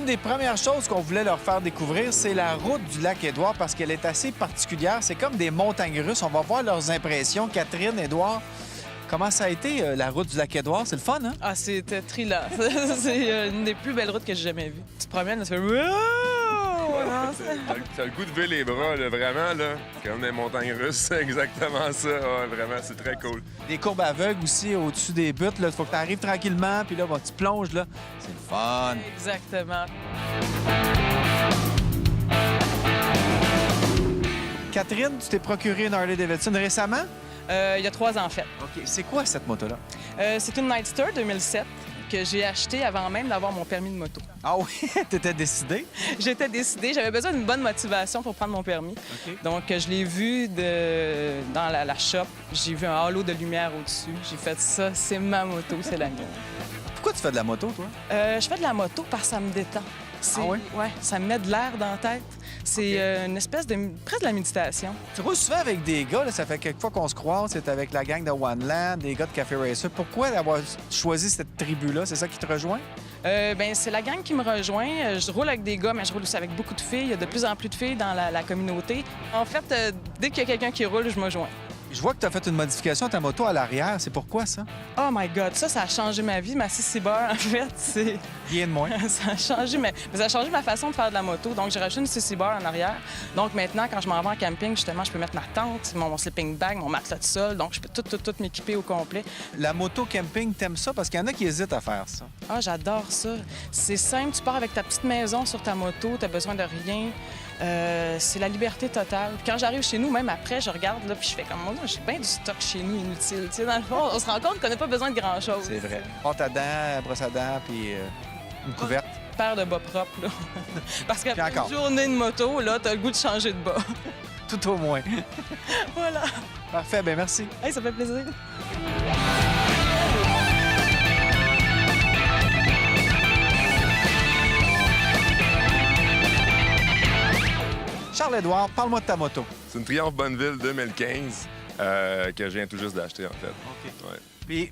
Une des premières choses qu'on voulait leur faire découvrir, c'est la route du lac Édouard parce qu'elle est assez particulière. C'est comme des montagnes russes. On va voir leurs impressions. Catherine, Édouard, comment ça a été, la route du lac Édouard? C'est le fun, hein? Ah, c'était thriller. C'est une des plus belles routes que j'ai jamais vues. Tu te promènes, tu fais... T'as le goût de lever les bras, là, vraiment, là. Comme des montagnes russes, c'est exactement ça. Ouais, vraiment, c'est très cool. Des courbes aveugles aussi au-dessus des buttes. Il faut que tu arrives tranquillement, puis là, tu plonges, là. C'est le fun. Exactement. Catherine, tu t'es procuré une Harley-Davidson récemment? Il y a 3 ans, en fait. OK. C'est quoi cette moto-là? C'est une Nightster 2007 que j'ai achetée avant même d'avoir mon permis de moto. Ah oui? T'étais décidée? J'étais décidée. J'avais besoin d'une bonne motivation pour prendre mon permis. OK. Donc, je l'ai vu dans la shop. J'ai vu un halo de lumière au-dessus. J'ai fait ça. C'est ma moto, c'est la mienne. Pourquoi tu fais de la moto, toi? Je fais de la moto parce que ça me détend. Ah oui? Ouais, ça me met de l'air dans la tête. C'est une espèce de... presque de la méditation. Tu roules souvent avec des gars, là, ça fait quelques fois qu'on se croise, c'est avec la gang de One Land, des gars de Café Racer. Pourquoi avoir choisi cette tribu-là? C'est ça qui te rejoint? C'est la gang qui me rejoint. Je roule avec des gars, mais je roule aussi avec beaucoup de filles. Il y a de plus en plus de filles dans la communauté. En fait, dès qu'il y a quelqu'un qui roule, je me joins. Je vois que tu as fait une modification à ta moto à l'arrière. C'est pourquoi, ça? Oh my God, ça a changé ma vie. Ma CC-Bar, en fait, c'est... Rien de moins. Ça a changé, mais ça a changé ma façon de faire de la moto. Donc, j'ai rajouté une CC-Bar en arrière. Donc, maintenant, quand je m'en vais en camping, justement, je peux mettre ma tente, mon sleeping bag, mon matelas de sol. Donc, je peux tout m'équiper au complet. La moto camping, t'aimes ça? Parce qu'il y en a qui hésitent à faire ça. Ah, j'adore ça. C'est simple, tu pars avec ta petite maison sur ta moto, t'as besoin de rien. C'est la liberté totale. Puis quand j'arrive chez nous, même après, je regarde là, puis je fais comme moi, j'ai bien du stock chez nous inutile. Tu sais, dans le fond, on se rend compte qu'on n'a pas besoin de grand-chose. C'est vrai. Pâte à dents, brosse à dents, puis une couverte. Paire de bas propres, là. Parce qu'après Puis encore. une journée de moto, là, t'as le goût de changer de bas. Tout au moins. Voilà. Parfait, bien merci. Hey, ça fait plaisir. Charles-Édouard, parle-moi de ta moto. C'est une Triumph Bonneville 2015 que je viens tout juste d'acheter, en fait. OK. Ouais. Puis,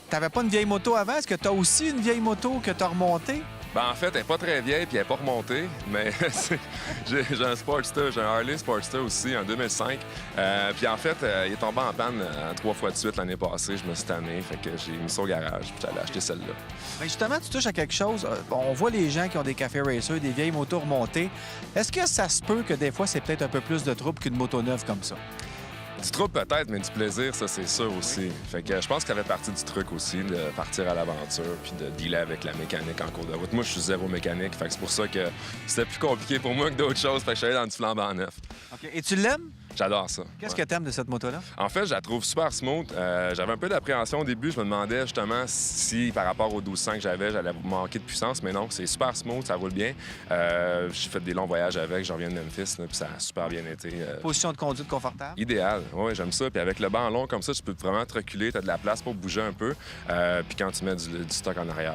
t'avais pas une vieille moto avant? Est-ce que t'as aussi une vieille moto que t'as remontée? Ben, en fait, elle n'est pas très vieille puis elle n'est pas remontée, mais j'ai un Sportster, j'ai un Harley Sportster aussi en 2005. Puis en fait, il est tombé en panne 3 fois de suite l'année passée. Je me suis tanné, fait que j'ai mis ça au garage puis j'allais acheter celle-là. Bien, justement, tu touches à quelque chose. On voit les gens qui ont des cafés racers, des vieilles motos remontées. Est-ce que ça se peut que des fois, c'est peut-être un peu plus de trouble qu'une moto neuve comme ça? Du trouble peut-être, mais du plaisir, ça, c'est sûr aussi. Fait que je pense que ça fait partie du truc aussi, de partir à l'aventure puis de dealer avec la mécanique en cours de route. Moi, je suis zéro mécanique, fait que c'est pour ça que c'était plus compliqué pour moi que d'autres choses. Fait que je suis allé dans du flambant neuf. OK. Et tu l'aimes? J'adore ça. Qu'est-ce Ouais. que t'aimes de cette moto-là? En fait, je la trouve super smooth. J'avais un peu d'appréhension au début. Je me demandais justement si, par rapport aux 1200 que j'avais, j'allais manquer de puissance. Mais non, c'est super smooth, ça roule bien. J'ai fait des longs voyages avec. Je reviens de Memphis, là, puis ça a super bien été. Position de conduite confortable? Idéal. Oui, j'aime ça. Puis avec le banc long comme ça, tu peux vraiment te reculer. Tu as de la place pour bouger un peu. Puis quand tu mets du stock en arrière,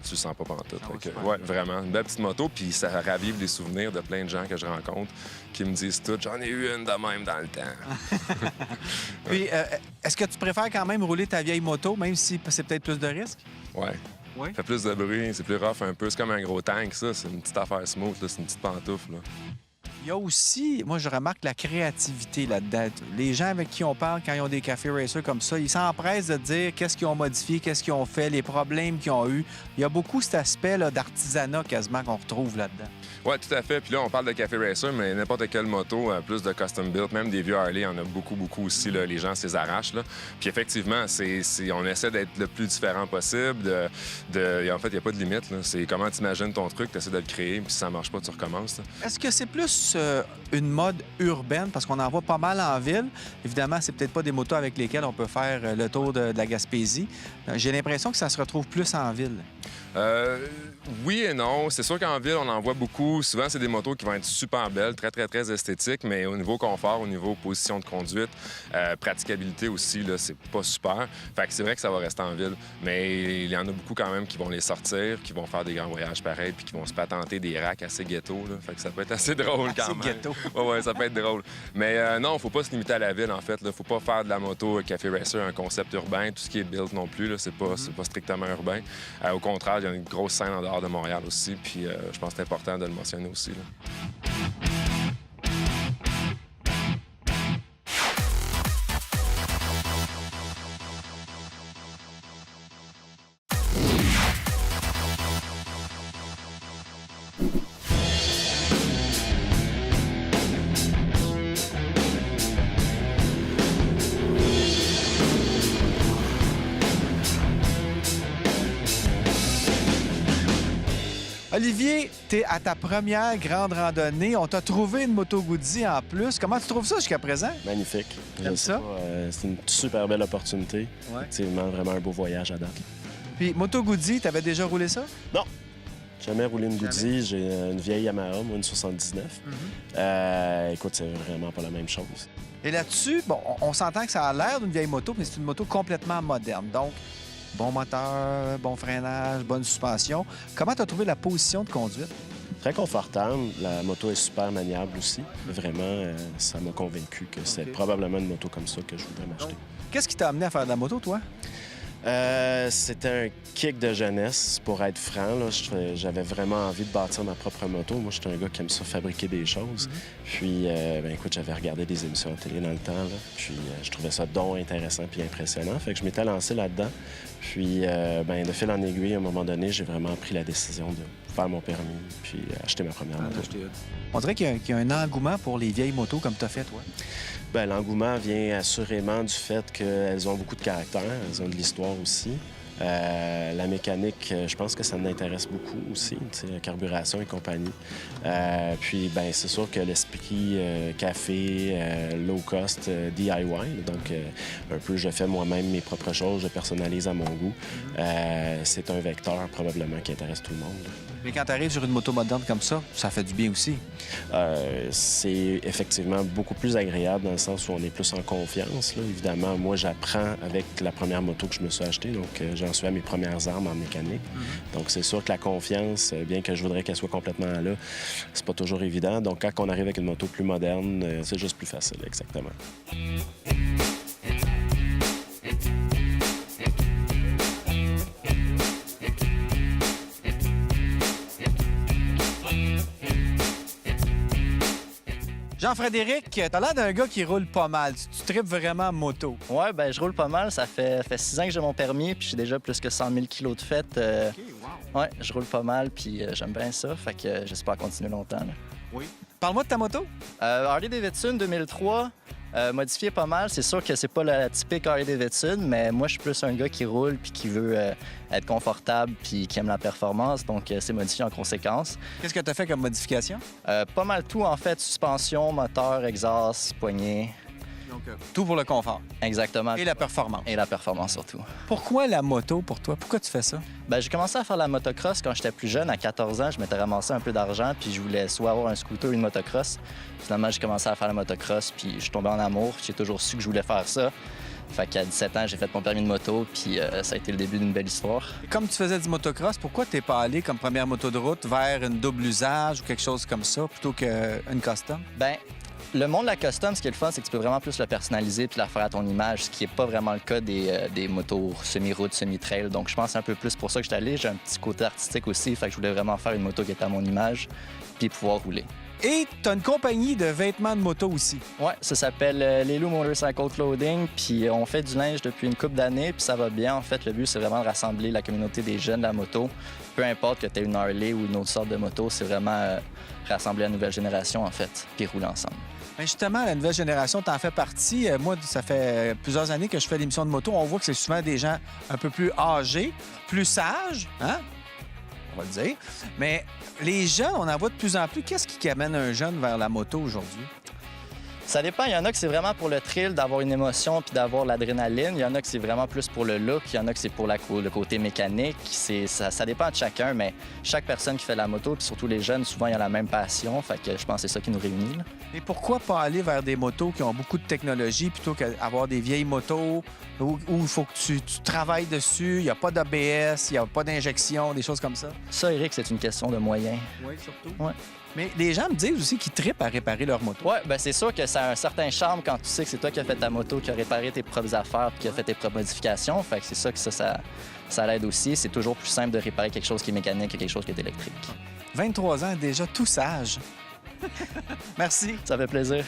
tu le sens pas pantoute. Ah ouais, super. Ouais, vraiment. Une belle petite moto. Puis ça ravive des souvenirs de plein de gens que je rencontre qui me disent tout. J'en ai eu une de même dans le temps. Puis, est-ce que tu préfères quand même rouler ta vieille moto, même si c'est peut-être plus de risques? Ouais. Oui. Ça fait plus de bruit, c'est plus rough un peu. C'est comme un gros tank, ça. C'est une petite affaire smooth, là. C'est une petite pantoufle, là. Il y a aussi, moi, je remarque la créativité là-dedans. Les gens avec qui on parle quand ils ont des cafés racers comme ça, ils s'empressent de dire qu'est-ce qu'ils ont modifié, qu'est-ce qu'ils ont fait, les problèmes qu'ils ont eus. Il y a beaucoup cet aspect là, d'artisanat quasiment qu'on retrouve là-dedans. Oui, tout à fait. Puis là, on parle de café racer, mais n'importe quelle moto, plus de custom built, même des vieux Harley, il y en a beaucoup aussi. Là. Les gens s'les arrachent. Là. Puis effectivement, on essaie d'être le plus différent possible. En fait, il n'y a pas de limite. Là. C'est comment tu imagines ton truc, tu essaies de le créer, puis si ça ne marche pas, tu recommences. Là. Est-ce que c'est plus une mode urbaine, parce qu'on en voit pas mal en ville? Évidemment, c'est peut-être pas des motos avec lesquelles on peut faire le tour de la Gaspésie. J'ai l'impression que ça se retrouve plus en ville. Oui et non. C'est sûr qu'en ville, on en voit beaucoup. Souvent, c'est des motos qui vont être super belles, très esthétiques, mais au niveau confort, au niveau position de conduite, praticabilité aussi, là, c'est pas super. Fait que c'est vrai que ça va rester en ville, mais il y en a beaucoup quand même qui vont les sortir, qui vont faire des grands voyages pareils, puis qui vont se patenter des racks assez ghetto, là. Fait que ça peut être assez drôle quand Assez même. ghetto. Ouais, ça peut être drôle. Mais non, faut pas se limiter à la ville, en fait. Là. Faut pas faire de la moto café racer un concept urbain. Tout ce qui est built non plus, là, c'est pas strictement urbain. Au contraire, Il y a une grosse scène en dehors de Montréal aussi, puis je pense que c'est important de le mentionner aussi, là. Olivier, t'es à ta première grande randonnée. On t'a trouvé une Moto Guzzi en plus. Comment tu trouves ça jusqu'à présent? Magnifique. T'aimes ça? C'est une super belle opportunité. Ouais. Effectivement, vraiment un beau voyage à date. Puis Moto Guzzi, t'avais déjà roulé ça? Non! Jamais roulé une Jamais. Guzzi. J'ai une vieille Yamaha, moi, une 79. Écoute, c'est vraiment pas la même chose. Et là-dessus, bon, on s'entend que ça a l'air d'une vieille moto, mais c'est une moto complètement moderne. Donc, bon moteur, bon freinage, bonne suspension. Comment t'as trouvé la position de conduite? Très confortable. La moto est super maniable aussi. Vraiment, ça m'a convaincu que c'est probablement une moto comme ça que je voudrais m'acheter. Qu'est-ce qui t'a amené à faire de la moto, toi? C'était un kick de jeunesse, pour être franc. Là. J'avais vraiment envie de bâtir ma propre moto. Moi, j'étais un gars qui aime ça fabriquer des choses. Puis, écoute, j'avais regardé des émissions de télé dans le temps. Là. Puis, je trouvais ça donc intéressant puis impressionnant. Fait que je m'étais lancé là-dedans. Puis, de fil en aiguille, à un moment donné, j'ai vraiment pris la décision de faire mon permis puis acheter ma première moto. On dirait qu'il y a un engouement pour les vieilles motos comme t'as fait, toi. Bien, l'engouement vient assurément du fait qu'elles ont beaucoup de caractère, elles ont de l'histoire aussi. La mécanique, je pense que ça m'intéresse beaucoup aussi, la carburation et compagnie. Puis, ben c'est sûr que l'esprit café, low cost, DIY, donc un peu je fais moi-même mes propres choses, je personnalise à mon goût. C'est un vecteur probablement qui intéresse tout le monde. Mais quand tu arrives sur une moto moderne comme ça fait du bien aussi. C'est effectivement beaucoup plus agréable dans le sens où on est plus en confiance. Là. Évidemment, moi, j'apprends avec la première moto que je me suis achetée, donc j'en suis à mes premières armes en mécanique. Donc, c'est sûr que la confiance, bien que je voudrais qu'elle soit complètement là, c'est pas toujours évident. Donc, quand on arrive avec une moto plus moderne, c'est juste plus facile, exactement. Jean-Frédéric, t'as l'air d'un gars qui roule pas mal. Tu tripes vraiment en moto. Ouais, ben je roule pas mal. Ça fait 6 ans que j'ai mon permis, puis j'ai déjà plus que 100 000 kilos de fête. Ouais, je roule pas mal, puis j'aime bien ça. Fait que j'espère continuer longtemps. Là. Oui. Parle-moi de ta moto. Harley-Davidson 2003, modifié pas mal. C'est sûr que c'est pas la typique Harley-Davidson, mais moi, je suis plus un gars qui roule puis qui veut être confortable puis qui aime la performance. Donc, c'est modifié en conséquence. Qu'est-ce que t'as fait comme modification? Pas mal tout, en fait. Suspension, moteur, exhaust, poignée. Donc, tout pour le confort. Exactement. Et la performance. Et la performance, surtout. Pourquoi la moto pour toi? Pourquoi tu fais ça? Ben, j'ai commencé à faire la motocross quand j'étais plus jeune. À 14 ans, je m'étais ramassé un peu d'argent, puis je voulais soit avoir un scooter ou une motocross. Finalement, j'ai commencé à faire la motocross, puis je suis tombé en amour. J'ai toujours su que je voulais faire ça. Fait qu'à 17 ans, j'ai fait mon permis de moto, puis ça a été le début d'une belle histoire. Et comme tu faisais du motocross, pourquoi t'es pas allé comme première moto de route vers une double usage ou quelque chose comme ça plutôt qu'une custom? Ben, le monde de la custom, ce qui est le fun, c'est que tu peux vraiment plus le personnaliser puis la faire à ton image, ce qui n'est pas vraiment le cas des motos semi-route, semi-trail. Donc, je pense que c'est un peu plus pour ça que je suis allé. J'ai un petit côté artistique aussi, fait que je voulais vraiment faire une moto qui était à mon image puis pouvoir rouler. Et t'as une compagnie de vêtements de moto aussi. Ouais, ça s'appelle Lelou Motorcycle Clothing, puis on fait du linge depuis une couple d'années, puis ça va bien. En fait, le but, c'est vraiment de rassembler la communauté des jeunes de la moto. Peu importe que tu aies une Harley ou une autre sorte de moto, c'est vraiment rassembler la nouvelle génération, en fait, puis rouler ensemble. Bien, justement, la nouvelle génération, t'en fais partie. Moi, ça fait plusieurs années que je fais l'émission de moto. On voit que c'est souvent des gens un peu plus âgés, plus sages, hein? On va le dire. Mais les jeunes, on en voit de plus en plus. Qu'est-ce qui amène un jeune vers la moto aujourd'hui? Ça dépend. Il y en a que c'est vraiment pour le thrill, d'avoir une émotion puis d'avoir l'adrénaline. Il y en a que c'est vraiment plus pour le look. Il y en a que c'est pour le côté mécanique. Ça dépend de chacun, mais chaque personne qui fait la moto, puis surtout les jeunes, souvent, ils ont la même passion. Fait que je pense que c'est ça qui nous réunit. Là. Et pourquoi pas aller vers des motos qui ont beaucoup de technologie plutôt qu'avoir des vieilles motos où il faut que tu travailles dessus, il n'y a pas d'ABS, il n'y a pas d'injection, des choses comme ça? Ça, Eric, c'est une question de moyens. Oui, surtout. Ouais. Mais les gens me disent aussi qu'ils trippent à réparer leur moto. Oui, bien c'est sûr que ça a un certain charme quand tu sais que c'est toi qui as fait ta moto, qui a réparé tes propres affaires, puis qui a fait tes propres modifications. Fait que c'est ça que ça l'aide aussi. C'est toujours plus simple de réparer quelque chose qui est mécanique que quelque chose qui est électrique. 23 ans, déjà tout sage. Merci. Ça fait plaisir.